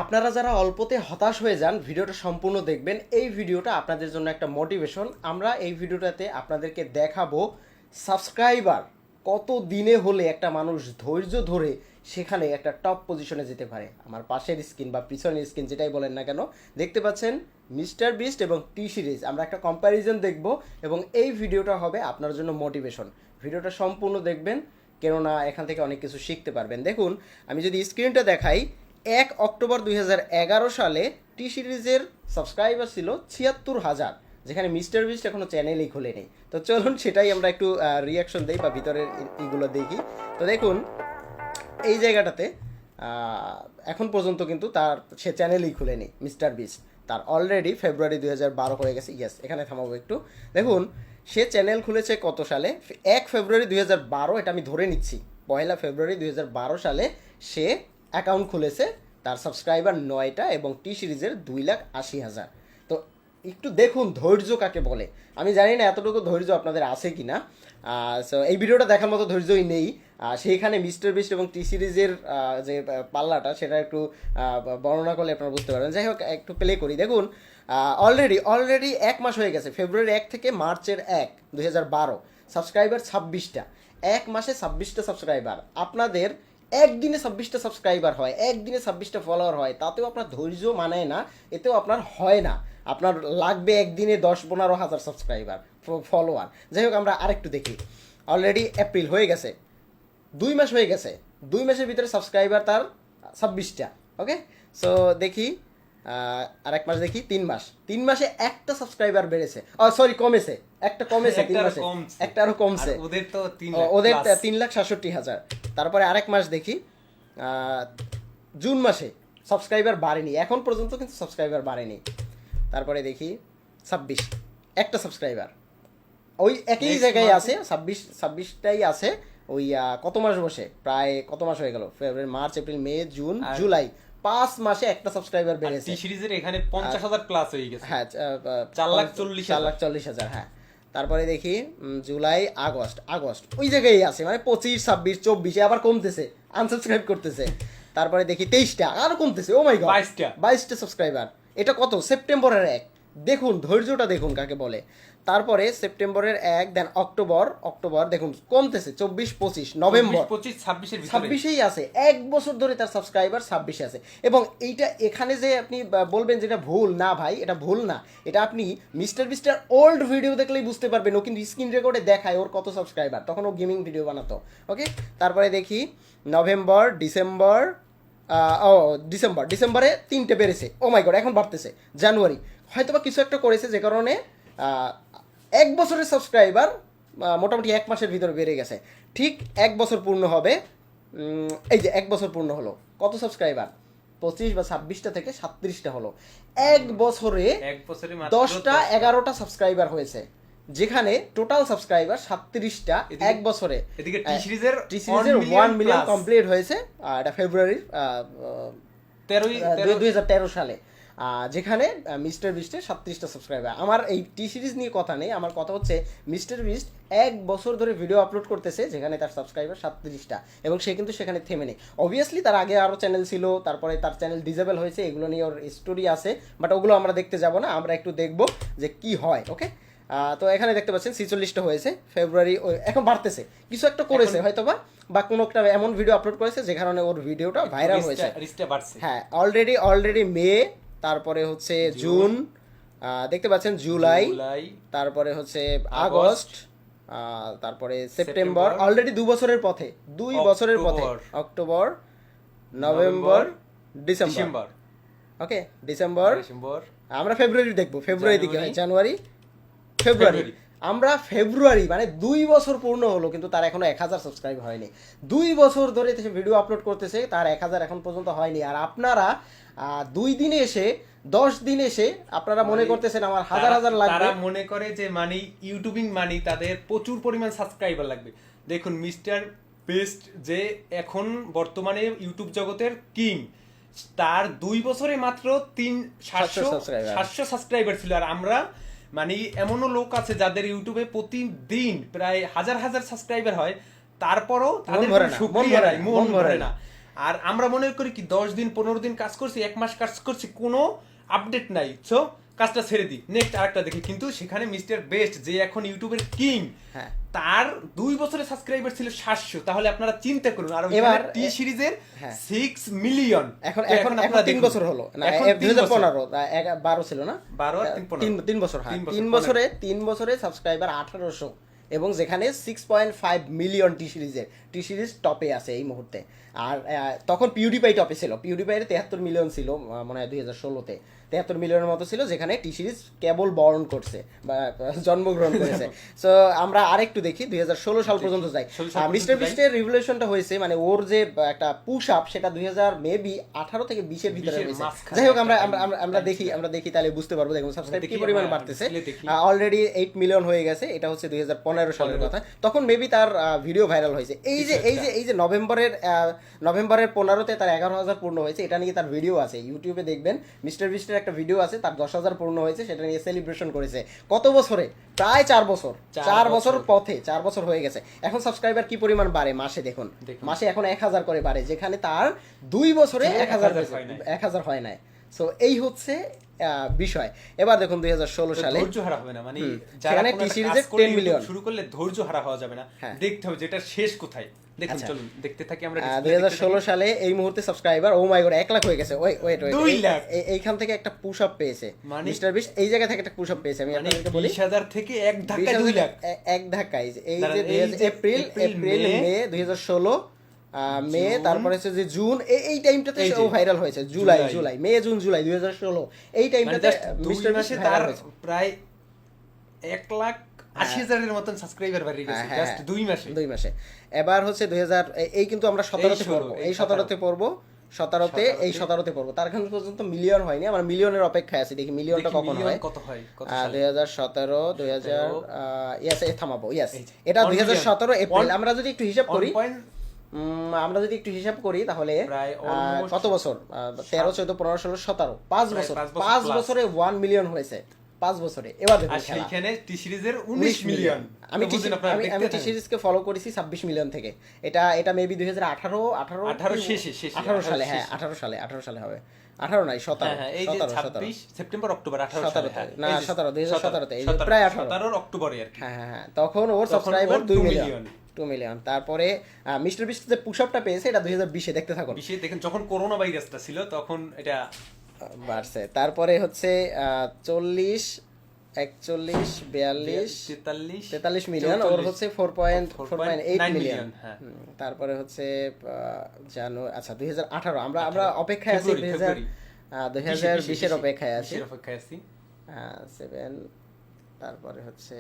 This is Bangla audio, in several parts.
আপনারা যারা অল্পতে হতাশ হয়ে যান ভিডিওটা সম্পূর্ণ দেখবেন। এই ভিডিওটা আপনাদের জন্য একটা মোটিভেশন। আমরা এই ভিডিওটাতে আপনাদেরকে দেখাবো সাবস্ক্রাইবার কত দিনে হলে একটা মানুষ ধৈর্য ধরে সেখানে একটা টপ পজিশনে যেতে পারে। আমার পাশের স্ক্রিন বা পিছনের স্ক্রিন যেটাই বলেন না কেন দেখতে পাচ্ছেন মিস্টার বিস্ট এবং টি সিরিজ। আমরা একটা কম্প্যারিজন দেখব এবং এই ভিডিওটা হবে আপনার জন্য মোটিভেশন। ভিডিওটা সম্পূর্ণ দেখবেন, কেননা এখান থেকে অনেক কিছু শিখতে পারবেন। দেখুন, আমি যদি স্ক্রিনটা দেখাই, 1 অক্টোবর 2011 সালে টি সিরিজের সাবস্ক্রাইবার ছিল 76,000, যেখানে মিস্টার বিস্ট এখনও চ্যানেলই খোলেনি। তো চলুন সেটাই আমরা একটু রিয়াকশন দিই বা ভিতরের ইগুলো দেখি। তো দেখুন এই জায়গাটাতে এখন পর্যন্ত কিন্তু সে চ্যানেলই খুলেনি মিস্টার বিস্ট। তার অলরেডি ফেব্রুয়ারি 2012 হয়ে গেছে। ইয়েস, এখানে থামাবো একটু। দেখুন সে চ্যানেল খুলেছে কত সালে? 1 ফেব্রুয়ারি 2012, এটা আমি ধরে নিচ্ছি 1 ফেব্রুয়ারি 2012 সালে সে অ্যাকাউন্ট খুলেছে। তার সাবস্ক্রাইবার 9টা এবং টি সিরিজের 2,80,000। তো একটু দেখুন ধৈর্য কাকে বলে। আমি জানি না এতটুকু ধৈর্য আপনাদের আছে কি না। সো এই ভিডিওটা দেখার মতো ধৈর্যই নেই। সেইখানে মিস্টার বিস্ট এবং টি সিরিজের যে পাল্লাটা সেটা একটু বর্ণনা করলে আপনারা বুঝতে পারবেন। যাই হোক, একটু প্লে করি। দেখুন অলরেডি 1 মাস হয়ে গেছে। ফেব্রুয়ারি 1 থেকে মার্চের 1, 2012 সাবস্ক্রাইবার 26টা। 1 মাসে 26টা সাবস্ক্রাইবার। আপনাদের একদিনে 26টা সাবস্ক্রাইবার হয়, একদিনে 26টা ফলোয়ার হয়, তাতেও আপনার ধৈর্য মানায় না, এতেও আপনার হয় না। আপনার লাগবে একদিনে 10-15 হাজার সাবস্ক্রাইবার ফলোয়ার। যাই হোক, আমরা আরেকটু দেখি। অলরেডি এপ্রিল হয়ে গেছে, 2 মাস হয়ে গেছে। 2 মাসের ভিতরে সাবস্ক্রাইবার তার 26টা। ওকে, সো দেখি আর 1 মাস দেখি, 3 মাস। 3 মাসে একটা সাবস্ক্রাইবার বেড়েছে, সরি কমেছে, একটা কমেছে 3 মাসে, একটা আরও কমছে। ওদের 3,67,000। তারপরে আরেক মাস দেখি, জুন মাসে সাবস্ক্রাইবার বাড়েনি, এখন পর্যন্ত কিন্তু সাবস্ক্রাইবার বাড়েনি। তারপরে দেখি 26, একটা সাবস্ক্রাইবার ওই একই জায়গায় আছে, 26টাই আছে। ওই কত মাস বসে, প্রায় কত মাস হয়ে গেল? ফেব্রুয়ারি, মার্চ, এপ্রিল, মে, জুন, জুলাই, 5 মাসে একটা সাবস্ক্রাইবার বেড়েছে। টি সিরিজের এখানে 50,000 প্লাস হয়ে গেছে। হ্যাঁ, 4,40,000। হ্যাঁ। তারপরে দেখি জুলাই, আগস্ট ওই জায়গায় আছে, মানে 25, 26, 24 আবার কমতেছে, আনসাবস্ক্রাইব করতেছে। তারপরে দেখি 23টা, আরো কমতেছে। ও মাই গড, 22টা সাবস্ক্রাইবার। এটা কত? সেপ্টেম্বরের 1। দেখুন ধৈর্যটা দেখুন কাকে বলে। তারপরে সেপ্টেম্বরের 1, দেন অক্টোবর দেখুন কমতেছে, 24, 25, নভেম্বর 26এই আছে। 1 বছর ধরে তার সাবস্ক্রাইবার 26 আছে। এবং এইটা এখানে যে আপনি বলবেন যেটা ভুল, না ভাই এটা ভুল না। এটা আপনি মিস্টার বিস্টার ওল্ড ভিডিও দেখলেই বুঝতে পারবেন। ও কিন্তু স্ক্রিন রেকর্ডে দেখায় ওর কত সাবস্ক্রাইবার, তখন ও গেমিং ভিডিও বানাতো। ওকে, তারপরে দেখি নভেম্বর, ডিসেম্বরে 3টে বেড়েছে। ও মাই গড, এখন বাড়তেছে। জানুয়ারি হয়তোবা কিছু একটা করেছে যে কারণে 1 বছরের সাবস্ক্রাইবার মোটামুটি 1 মাসের ভিতরে বেড়ে গেছে। ঠিক 1 বছর পূর্ণ হবে, এই যে 1 বছর পূর্ণ হলো। কত সাবস্ক্রাইবার? 25 বা 26টা থেকে 37টা হলো। 1 বছরে 10টা 11টা সাবস্ক্রাইবার হয়েছে, যেখানে টোটাল সাবস্ক্রাইবার 37টা 1 বছরে। এদিকে টি সিরিজের 1 মিলিয়ন কমপ্লিট হয়েছে। এটা ফেব্রুয়ারির 2013 সালে, যেখানে মিস্টার বিস্টের 37টা সাবস্ক্রাইবার। আমার এই টি সিরিজ নিয়ে কথা নেই, আমার কথা হচ্ছে মিস্টার বিস্ট 1 বছর ধরে ভিডিও আপলোড করতেছে, যেখানে তার সাবস্ক্রাইবার 37টা, এবং সে কিন্তু সেখানে থেমে নেই। অবভিয়াসলি তার আগে আরও চ্যানেল ছিল, তারপরে তার চ্যানেল ডিজেবল হয়েছে, এগুলো নিয়ে ওর স্টোরি আছে, বাট ওগুলো আমরা দেখতে যাব না, আমরা একটু দেখব যে কি হয়। ওকে, তো এখানে দেখতে পাচ্ছেন 46টা হয়েছে। ফেব্রুয়ারি এখন বাড়তেছে, কিছু একটা করেছে হয়তোবা, বা কোনো একটা এমন ভিডিও আপলোড করেছে যে কারণে ওর ভিডিওটা ভাইরাল হয়েছে। হ্যাঁ, অলরেডি মে, তারপরে হচ্ছে জুন, দেখতে পাচ্ছেন জুলাই, তারপরে হচ্ছে আগস্ট, তারপরে সেপ্টেম্বর। অলরেডি 2 বছরের পথে, 2 বছরের পথে। October, November, December. Okay, December, আমরা ফেব্রুয়ারি দেখবো। ফেব্রুয়ারি দিকে হয় জানুয়ারি, ফেব্রুয়ারি। আমরা ফেব্রুয়ারি মানে 2 বছর পূর্ণ হলো, কিন্তু তার এখনো 1000 সাবস্ক্রাইব হয়নি। 2 বছর ধরে সে ভিডিও আপলোড করতেছে, তার 1000 এখন পর্যন্ত হয়নি। আর আপনারা 2 দিনে এসে, 10 দিনে এসে আপনারা মনে করতেছেন আমার হাজার লাগবে। তারা মনে করে যে মানে ইউটিউবিং মানে তাদের প্রচুর পরিমাণ সাবস্ক্রাইবার লাগবে। দেখুন মিস্টার বেস্ট যে এখন বর্তমানে ইউটিউব জগতের কিং, তার 2 বছরে মাত্র 700 সাবস্ক্রাইবার ছিল। আর আমরা মানে এমনও লোক আছে যাদের ইউটিউবে প্রতিদিন প্রায় হাজার সাবস্ক্রাইবার হয়, তারপরও তাদের মন ভরে না। আর আমরা মনে করি কি 10 দিন 15 দিন কাজ করছি, 1 মাস কাজ করছি, কোনো আপডেট নাই, সো কাজটা ছেড়ে দিই, নেক্সট আরেকটা দেখি। কিন্তু সেখানে মিস্টার বেস্ট যে এখন ইউটিউবের কিং, হ্যাঁ। তার 2 বছরের সাবস্ক্রাইবার ছিল 700। তাহলে আপনারা চিন্তা করুন, আর এবার টি সিরিজের হ্যাঁ। 6 মিলিয়ন। এখন তো এখন এখন আপনারা 3 দেখুন। বছর হলো না, এখন 2015 12 ছিল না, 12 আর 15 3 বছর, হ্যাঁ 3 বছর, 3 বছরে সাবস্ক্রাইবার 1800, এবং যেখানে 6.5 মিলিয়ন টি সিরিজ টপে আছে এই মুহূর্তে। আর তখন পিউডিপাই টপে ছিল, পিউডিপাইয়ের 73 মিলিয়ন ছিল মনে হয় 2016-তে, 73 মিলিয়নের মতো ছিল, যেখানে টি সিরিজ কেবল বর্ন করছে বা জন্মগ্রহণ করেছে। সো আমরা আরেকটু দেখি 2016 সাল পর্যন্ত যাই। 16 সাল মিস্টার পর্যন্ত বিস্টের রিভলিউশনটা হয়েছে, মানে ওর যে একটা পুশ আপ, সেটা 2000 মেবি 18 থেকে 20-এর ভিতরে 20-এর হয়েছে। মাঝখানে যাই হোক, আমরা একটা আমরা আমরা- আমরা দেখি আমরা দেখি তাহলে বুঝতে পারবো। দেখুন সাবস্ক্রাইব কি দেখি, পরিমাণ হ্যাঁ, বাড়তেছে। display দেখি। অলরেডি 8 মিলিয়ন হয়ে গেছে, এটা হচ্ছে 2015 সালের কথা। তখন মেবি তার ভিডিও ভাইরাল হয়েছে। এই যে নভেম্বরের 15-তে তার 11,000 পূর্ণ হয়েছে, এটা নিয়ে তার ভিডিও আছে, ইউটিউবে দেখবেন। মিস্টার বিস্টের একটা ভিডিও আছে, তার 10,000 পূর্ণ হয়েছে, সেটা নিয়ে সেলিব্রেশন করেছে। কত বছরে? প্রায় 4 বছর, 4 বছর পথে, 4 বছর হয়ে গেছে। এখন সাবস্ক্রাইবার কি পরিমাণ বাড়ে মাসে দেখুন, মাসে এখন 1000 করে বাড়ে, যেখানে তার 2 বছরে 1000 হয় নাই। সো এই হচ্ছে বিষয়। এবার দেখুন 2016 সালে ধৈর্য হারা হবে না, মানে যারা সেখানে কোনো টি একটা সিরিজে কাজ করে 10 মিলিয়ন শুরু করলে ধৈর্য হারা হওয়া যাবে না, হ্যাঁ। দেখতে হবে যেটা শেষ কোথায়। দেখুন আচ্ছা। চলুন দেখতে থাকি আমরা। 2016 সালে এই মুহূর্তে সাবস্ক্রাইবার ও মাই গড 1 লাখ হয়ে গেছে। ওয়েট 2 লাখ। এইখান থেকে একটা পুশ আপ পেয়েছে মানে- মিস্টার বিস্ট, এই জায়গা থেকে একটা পুশ আপ পেয়েছে। আমি মানে আপনাদেরকে বলি 20,000 থেকে এক ধাক্কায় 2 লাখ। এক ধাক্কায় এই দাঁড়ান, যে এই যে এপ্রিল এপ্রিল, মে 2016, মে, জুন, তারপরে হচ্ছে যে জুন, এই টাইমটাতে এই ও যে, ভাইরাল হয়েছে। জুলাই মে জুন জুলাই 2016 এই মানে টাইমটাতে জাস্ট 2 মিস্টার মাসে বিস্ট তার ভাইরাল হয়েছে। প্রায় 1,80,000-এর মতন সাবস্ক্রাইবার বেড়ে গেছে হ্যাঁ, জাস্ট 2 মাসে। 2 মাসে। এবার হচ্ছে 2000 এই কিন্তু আমরা 17-তে পড়বো, এই 17-তে পড়বো, 17-তে পড়বো। তার এখন পর্যন্ত মিলিয়ন হয়নি, আমরা মিলিয়নের অপেক্ষায় আছি, দেখি মিলিয়নটা দেখি কখন মিলিয়ন হয়। কত হয়, কত সালে? 2017, 2000 ইয়েস, থামাবো, ইয়েস, এই যে, এটা 1 মিলিয়ন। 2017 এপ্রিল। আমরা যদি একটু হিসাব করি, 1 তাহলে প্রায় almost কত বছর? 13, 14, 15, 16, 17, 5 প্রায় বছর, 5 বছর 5 বছরে 1 মিলিয়ন হয়েছে, 5 বছরে। এবার দেখুন আর খেলা। সেইখানে টি সিরিজের 19 মিলিয়ন। আমি তো বুঝুন আপনারা, দেখতে টি থাকুন। সিরিজকে ফলো করেছি 26 মিলিয়ন থেকে। এটা মেবি 2018 18 শেষে, 18 সালে, শেষে। হ্যাঁ 18 সালে হবে। 18 নাই 17, হ্যাঁ, এই যে 17, 26 সেপ্টেম্বর অক্টোবর 18 17 সালে, হ্যাঁ, না, এই যে 17, 2017 এই যে প্রায় 18 17 অক্টোবরে আর কি। হ্যাঁ, তখন ওর তখন সাবস্ক্রাইবার ওর 2 2 মিলিয়ন। 2 মিলিয়ন। তারপরে মিস্টার বিস্ট যে পুশ আপটা পেয়েছে, এটা 2020-এ, দেখতে থাকুন। বিশেষ দেখেন যখন করোনা ভাইরাসটা ছিল তখন এটা বাড়ছে। তারপরে হচ্ছে 40, 41, 42, 43 মিলিয়ন। ওর হচ্ছে 4.8 মিলিয়ন। হ্যাঁ। তারপরে হচ্ছে আচ্ছা 2018, আমরা অপেক্ষায় আছি, 2020-এর অপেক্ষায় আছি। 7, তারপরে হচ্ছে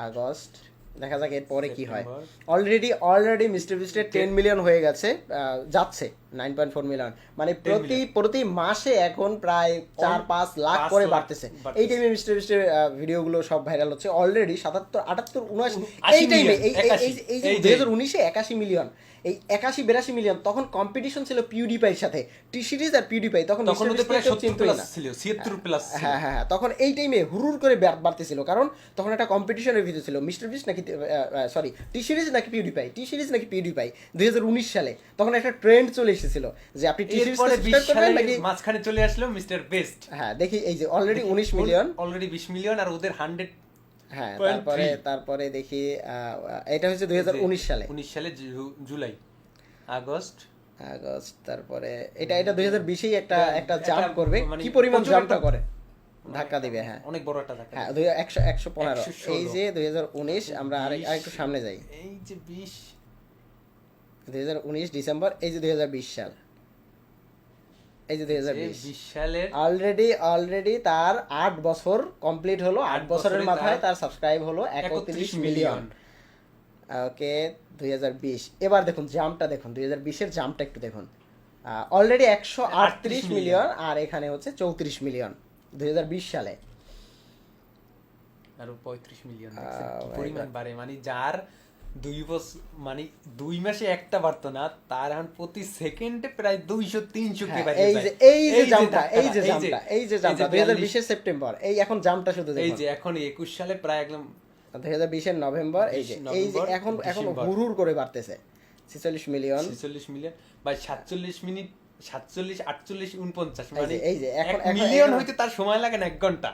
আগস্ট, দেখা যাক এরপরে কি হয়। অলরেডি মিস্টার বিস্টের 10 মিলিয়ন হয়ে গেছে, যাচ্ছে 9.4 মিলিয়ন, মানে প্রতি মাসে এখন প্রায় 4-5 লাখ করে বাড়তেছে। এই টাইমে মিস্টার বিস্টের ভিডিওগুলো সব ভাইরাল হচ্ছে। অলরেডি 77, 78, 79 এই টাইমে, এই যে 2019-এ 81 মিলিয়ন, এই 81-82 মিলিয়ন। তখন কম্পিটিশন ছিল পিউডিপাইয়ের সাথে, টি সিরিজ আর পিউডিপাই, তখন তখন ওদের প্রায় 70 প্লাস ছিল, 76 প্লাস। হ্যাঁ, তখন এই টাইমে হুরুর করে বাড়তেছিল, কারণ তখন একটা কম্পিটিশনের ভিতর ছিল, মিস্টার বিস্ট নাকি টি সিরিজ নাকি পিউডিপাই, 2019 সালে তখন একটা ট্রেন্ড চলে এসেছিল যে আপনি টি সিরিজ সাবস্ক্রাইব করবেন নাকি। মাঝখানে চলে আসলো মিস্টার বেস্ট। হ্যাঁ, দেখি এই যে অলরেডি 19 মিলিয়ন, অলরেডি 20 মিলিয়ন, আর ওদের 100। হ্যাঁ, তারপরে দেখি এটা হচ্ছে 2019 সালে, 19 সালে জুলাই, আগস্ট, তারপরে এটা 2020-এই একটা জাম্প করবে। কি পরিমাণ জাম্পটা করে, ধাক্কা দিবে, হ্যাঁ অনেক বড় একটা ধাক্কা। হ্যাঁ, 115। এই যে 2019, আমরা আরেকটু সামনে যাই, এই যে 2019 ডিসেম্বর, এই যে 2020 সাল, এই যে 2020 সালের অলরেডি তার 8 বছর কমপ্লিট হলো। 8 বছরের মাথায় তার সাবস্ক্রাইব হলো 31 মিলিয়ন। ওকে, 2020। এবার দেখুন জাম্পটা, দেখুন 2020-এর জাম্পটা একটু দেখুন। অলরেডি 138 মিলিয়ন, আর এখানে হচ্ছে 34 মিলিয়ন 2020 সালে। আর 35 মিলিয়ন পরিমাণ বাড়ে, মানে যার 2 বছর, মানে 2 মাসে একটা বাড়তো না, তার এখন প্রতি সেকেন্ডে প্রায় 200-300 কে বাড়ে যায়। এই যে জাম্পটা 2020-এর সেপ্টেম্বর, এই এখন জাম্পটা শুধু দেখুন। এই যে এখন 21 সালে প্রায় একদম 2020-এর নভেম্বর, এই যে এখন হুড় করে বাড়তেছে। 46 মিলিয়ন। 46 মিলিয়ন ভাই, 47 মিনিট, 47, 48, 49, এই মানে যে এই যে এখন 1 মিলিয়ন হইতে তার সময় লাগে না 1 ঘন্টা।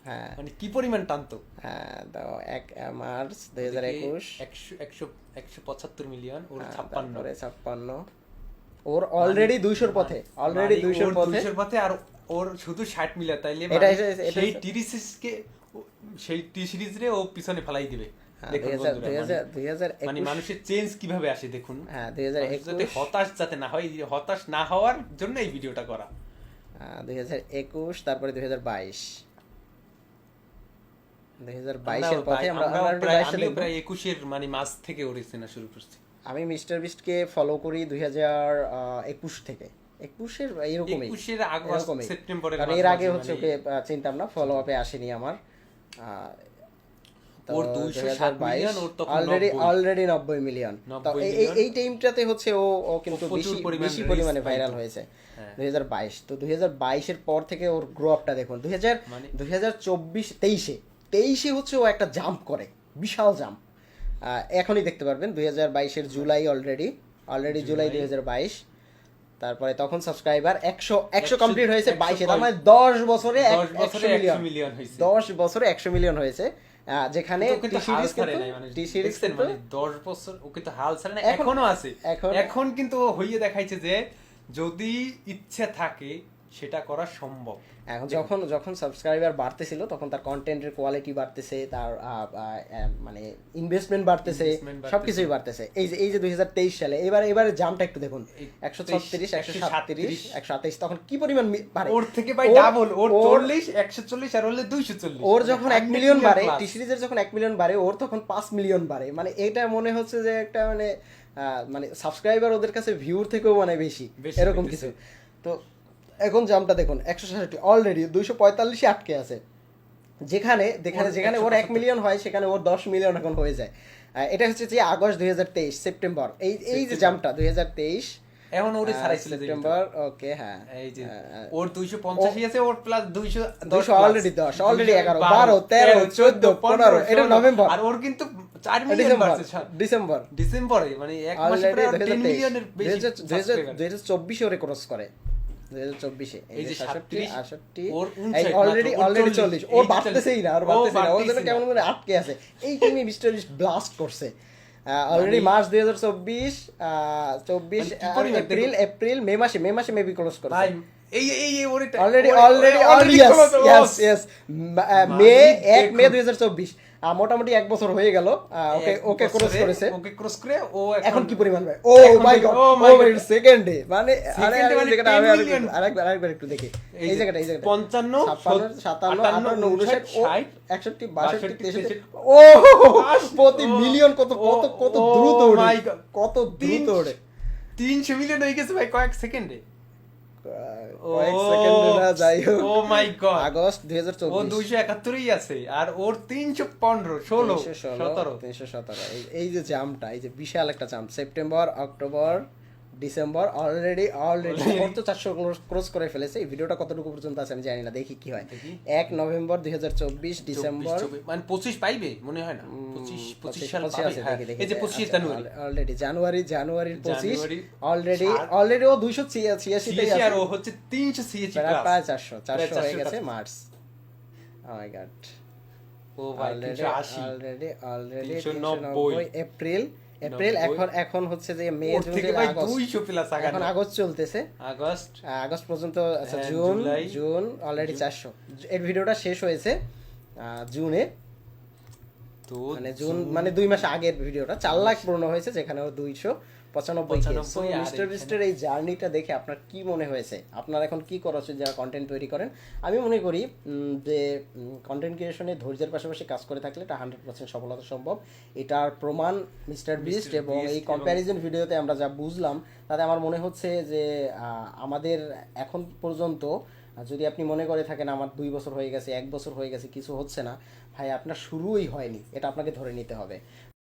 হ্যাঁ মানে কি পরিমাণ টানতো। হ্যাঁ, তো 1 মার্চ 2021 175 মিলিয়ন, ওর হ্যাঁ, 56। তারপরে 56, ওর অলরেডি 200 পথে, অলরেডি মানে 200 ওর পথে। 200 পথে, আর ওর শুধু 60 মিলিয়ন, তাইলে এটা মানে এটা সেই টি সিরিজকে, সেই টি সিরিজ রে ও পিছনে ফেলাই দিবে। দেখুন বন্ধুরা, মানে মানুষের চেঞ্জ কিভাবে আসে দেখুন। হ্যাঁ মানুষ যাতে 2021, হতাশ যাতে না হয়, এই হতাশ না হওয়ার জন্য এই ভিডিওটা করা। 2021, তারপরে 2022, 2022 এর আমরাও পথে তাই- আমরা আমরাও already প্রায় 22 আমিও দেখবো। প্রায় 21-এর মানে মাঝ থেকে ওর সিনেমা শুরু করছি। আমি মিস্টার বিস্টকে ফলো করি 2021 থেকে, 21-এর এরকমই 21-এর আগস্ট এরকমই। সেপ্টেম্বরের কারণ এর আগে মাঝামাঝি হচ্ছে মানে ওকে চিনতাম না, ফলো আপে আসেনি আমার। ওর 207 মিলিয়ন, ওর তখন অলরেডি 90 মিলিয়ন। তো 90 এই মিলিয়ন। এই টাইমটাতে হচ্ছে ও কিন্তু প্রচুর বেশি পরিমাণ বেশি reach পরিমাণে পাইতো। ভাইরাল হয়েছে। হ্যাঁ। 2022, তো 2022 এর পর থেকে ওর গ্রো আপটা দেখুন। মানে 2024 23 হচ্ছে ও একটা জাম্প করে, বিশাল জাম্প। এখনই দেখতে পারবেন 2022 এর জুলাই, অলরেডি জুলাই 2022। তারপরে তখন সাবস্ক্রাইবার 100 কমপ্লিট হয়েছে 22-এ, তার মানে 10 বছরে 10 বছরে 100 মিলিয়ন হয়েছে। 10 বছরে 100 মিলিয়ন হয়েছে। যেখানে কিন্তু ওকে তো টি হাল সিরিজ ছাড়ে কিন্তু নাই, মানে টি সিরিজ দেখছেন, কিন্তু মানে 10 বছর ওকে তো হাল ছাড়ে না, এখন- এখনো আছে। এখন- এখন কিন্তু ও হইয়ে দেখাইছে যে যদি ইচ্ছে থাকে সেটা করা সম্ভব। এখন যখন সাবস্ক্রাইবার বাড়তেছিল তখন তার কন্টেন্টের কোয়ালিটি বাড়তেছে, তার মানে ইনভেস্টমেন্ট বাড়তেছে, Investment বাড়তেছে। সবকিছুই বাড়তেছে। এই যে 2023 সালে এবারে জাম্পটা একটু দেখুন, এই 136, 137, 128, তখন কি পরিমাণ বাড়ে ওর থেকে ভাই ডাবল, ওর 40, 140 আর হলে 240। ওর যখন 1 মিলিয়ন বাড়ে, plus। টি সিরিজের যখন 1 মিলিয়ন বাড়ে, ওর তখন 5 মিলিয়ন বাড়ে। মানে এটা মনে হচ্ছে যে একটা মানে সাবস্ক্রাইবার ওদের কাছে ভিউর থেকেও মানে বেশি, বেশি এরকম হইতেছে। কিছু। তো এখন জাম্পটা দেখুন, 166, অলরেডি 245-এ আটকে আছে। যেখানে ওর 1 মিলিয়ন হয়, সেখানে ওর 10 মিলিয়ন এখন হয়ে যায়। এটা হচ্ছে যে আগস্ট 2023, সেপ্টেম্বর, এই যে জাম্পটা 2023 এখন ওরে ছাড়াইছিল যে সেপ্টেম্বর। ওকে, হ্যাঁ, এই যে ওর 250 আছে, ওর প্লাস 200 অলরেডি 10, অলরেডি 11, 12, 13, 14, 15, এটা নভেম্বর। আর ওর কিন্তু 4 মিলিয়ন বাড়ছে ডিসেম্বরে, মানে এক মাসে অলরেডি প্রায় 10 মিলিয়নের বেশি সাবস্ক্রাইবার। 2024 ওরে ক্রস করে, 2024-এ এই যে 37, 68, ওর এই 59 অলরেডি মাত্র, ওর 40, 40, ওর এই বাড়তেছেই না, ওর ও বাড়তেছেই না, ওর জন্য বাড়তেছে কেমন না। করে আটকে আছে। এই টিমে মিস্টার বিস্ট ব্লাস্ট করছে অলরেডি মার্চ 2024, 24, মানে কি পরিমাণ এপ্রিল, মে মাসে মেবি ক্লোজ করছে। ভাই এই ওরে অলরেডি ইয়েস মে 1 মে 2024, মোটামুটি 1 বছর হয়ে গেল ওকে ক্রস করেছে। ওকে ক্রস করে ও এখন কি পরিমাণ ভাই, ও এখন মাই দেখো, God, oh oh my my God। সেকেন্ডে, মানে Second এ মানে 10 million। আরেকবার একটু দেখি এই জায়গাটা 55, 57, 58, 59, 61, 62, 63, ও প্রতি মিলিয়ন কত দ্রুত ওড়ে, my God। কত দ্রুত ওড়ে, 300 মিলিয়ন হয়ে গেছে ভাই কয়েক সেকেন্ডে। কয়েক সেকেন্ডে না, যাই হোক। ও মাই গড, আগস্ট ও 2024, 271ই আছে, আর ওর 315, 16, 17। 317। এই যে জাম্পটা, এই যে বিশাল একটা jump, September, October, December, already ওর তো 400 ক্রস করে ফেলেছে। এই ভিডিওটা কতটুকু পর্যন্ত আছে আমি জানি না, দেখি কি হয়। 1 নভেম্বর 2024, ডিসেম্বর, মানে 25 পাইবে মনে হয় না, 25 সাল 25 পাবে। আছে, হ্যাঁ, দেখি। এই যে 25 জানুয়ারি, অলরেডি জানুয়ারির 25, জানুয়ারি, অলরেডি ও 286 তেই আর আছে, ও হচ্ছে 386 প্রায় প্লাস। 400 হয়ে গেছে মার্চ। ও মাই গড, ও ভাই অলরেডি 380, 390, এপ্রিল, 90, এখন হচ্ছে যে মে, ওর জুন, থেকে জুলাই, ভাই আগস্ট, 200 প্লাস আগানো। এখন আগস্ট চলতেছে, আগস্ট পর্যন্ত। আচ্ছা, হ্যাঁ, জুন অলরেডি 400। এর ভিডিওটা শেষ হয়েছে জুনে, তো মানে জুন মানে 2 মাস আগের ভিডিওটা 4 লাখ পূর্ণ হয়েছে, যেখানে ও 295 কে। সো আর মিস্টার বিস্টের এই জার্নিটা দেখে আপনার কি মনে হয়েছে? আপনার এখন কি করা উচিত যারা কন্টেন্ট তৈরি করেন? আমি মনে করি যে কন্টেন্ট ক্রিয়েশনে ধৈর্যের পাশাপাশি কাজ করে থাকলে এটা 100% সফলতা সম্ভব। এটার প্রমাণ মিস্টার বিস্ট, এবং এই কম্প্যারিজন ভিডিওতে আমরা যা বুঝলাম তাতে আমার মনে হচ্ছে যে আমাদের এখন পর্যন্ত যদি আপনি মনে করে থাকেন আমার 2 বছর হয়ে গেছে, 1 বছর হয়ে গেছে, কিছু হচ্ছে না, ভাই আপনার শুরুই হয়নি, এটা আপনাকে ধরে নিতে হবে।